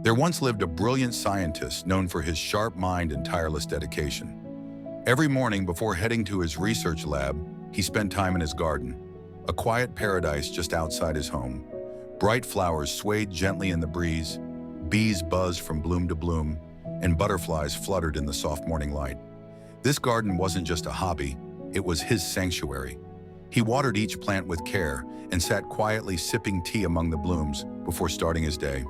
There once lived a brilliant scientist known for his sharp mind and tireless dedication. Every morning before heading to his research lab, he spent time in his garden, a quiet paradise just outside his home. Bright flowers swayed gently in the breeze, bees buzzed from bloom to bloom, and butterflies fluttered in the soft morning light. This garden wasn't just a hobby, it was his sanctuary. He watered each plant with care and sat quietly sipping tea among the blooms before starting his day.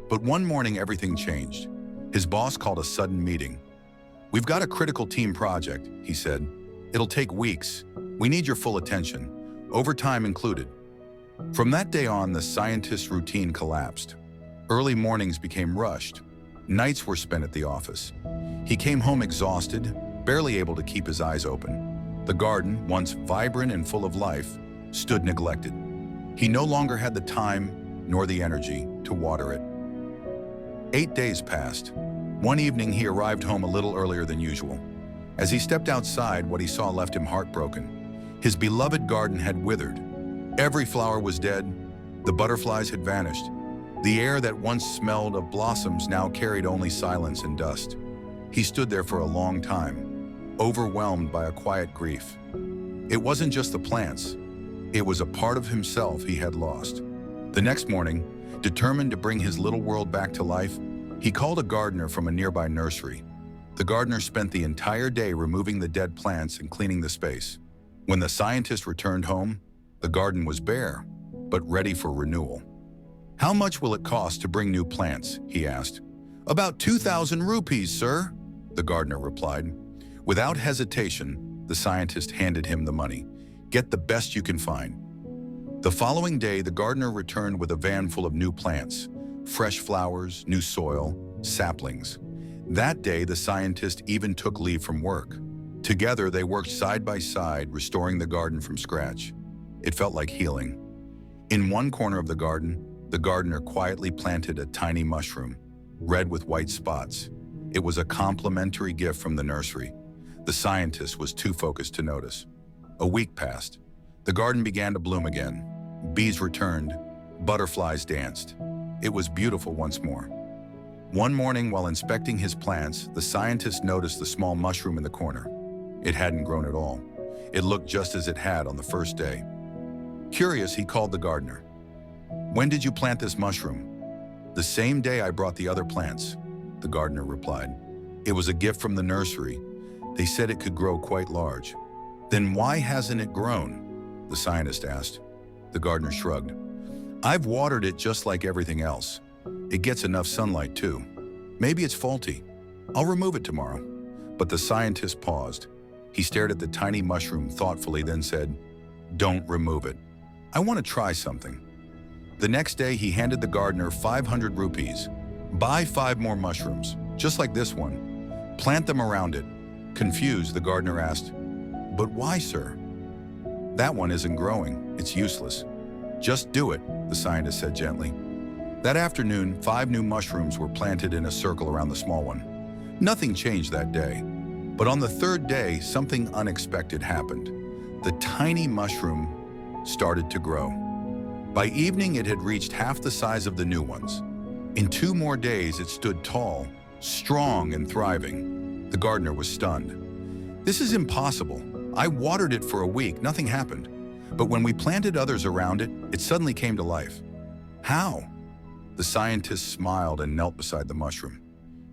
But one morning everything changed. His boss called a sudden meeting. "We've got a critical team project," he said. "It'll take weeks. We need your full attention, overtime included." From that day on, the scientist's routine collapsed. Early mornings became rushed. Nights were spent at the office. He came home exhausted, barely able to keep his eyes open. The garden, once vibrant and full of life, stood neglected. He no longer had the time nor the energy to water it. 8 days passed. One evening, he arrived home a little earlier than usual. As he stepped outside, what he saw left him heartbroken. His beloved garden had withered. Every flower was dead. The butterflies had vanished. The air that once smelled of blossoms now carried only silence and dust. He stood there for a long time, overwhelmed by a quiet grief. It wasn't just the plants. It was a part of himself he had lost. The next morning, determined to bring his little world back to life, he called a gardener from a nearby nursery. The gardener spent the entire day removing the dead plants and cleaning the space. When the scientist returned home, the garden was bare, but ready for renewal. "How much will it cost to bring new plants?" he asked. "About 2,000 rupees, sir," the gardener replied. Without hesitation, the scientist handed him the money. "Get the best you can find." The following day, the gardener returned with a van full of new plants, fresh flowers, new soil, saplings. That day, the scientist even took leave from work. Together, they worked side by side, restoring the garden from scratch. It felt like healing. In one corner of the garden, the gardener quietly planted a tiny mushroom, red with white spots. It was a complimentary gift from the nursery. The scientist was too focused to notice. A week passed. The garden began to bloom again. Bees returned. Butterflies danced. It was beautiful once more. One morning, while inspecting his plants, the scientist noticed the small mushroom in the corner. It hadn't grown at all. It looked just as it had on the first day. Curious, he called the gardener. "When did you plant this mushroom?" "The same day I brought the other plants," the gardener replied. "It was a gift from the nursery. They said it could grow quite large." "Then why hasn't it grown?" the scientist asked. The gardener shrugged. "I've watered it just like everything else. It gets enough sunlight too. Maybe it's faulty. I'll remove it tomorrow." But the scientist paused. He stared at the tiny mushroom thoughtfully, then said, "Don't remove it. I want to try something." The next day, he handed the gardener 500 rupees. "Buy 5 more mushrooms, just like this one. Plant them around it." Confused, the gardener asked, "But why, sir?" "That one isn't growing. It's useless." "Just do it," the scientist said gently. That afternoon, 5 new mushrooms were planted in a circle around the small one. Nothing changed that day. But on the 3rd day, something unexpected happened. The tiny mushroom started to grow. By evening, it had reached half the size of the new ones. In 2 more days, it stood tall, strong, and thriving. The gardener was stunned. "This is impossible. I watered it for a week, nothing happened. But when we planted others around it, it suddenly came to life." "How?" The scientist smiled and knelt beside the mushroom.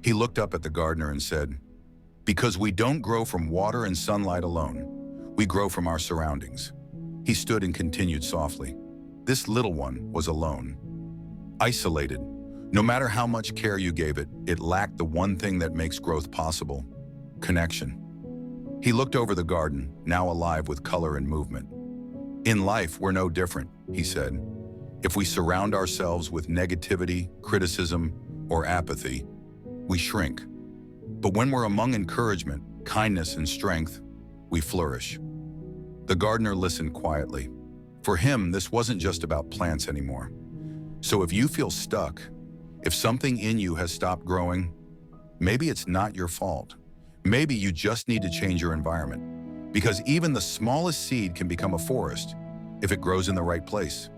He looked up at the gardener and said, "Because we don't grow from water and sunlight alone. We grow from our surroundings." He stood and continued softly. This little one was alone, isolated. No matter how much care you gave it, it lacked the one thing that makes growth possible: connection. He looked over the garden, now alive with color and movement. "In life, we're no different," he said. "If we surround ourselves with negativity, criticism, or apathy, we shrink. But when we're among encouragement, kindness, and strength, we flourish." The gardener listened quietly. For him, this wasn't just about plants anymore. So if you feel stuck, if something in you has stopped growing, maybe it's not your fault. Maybe you just need to change your environment. Because even the smallest seed can become a forest if it grows in the right place.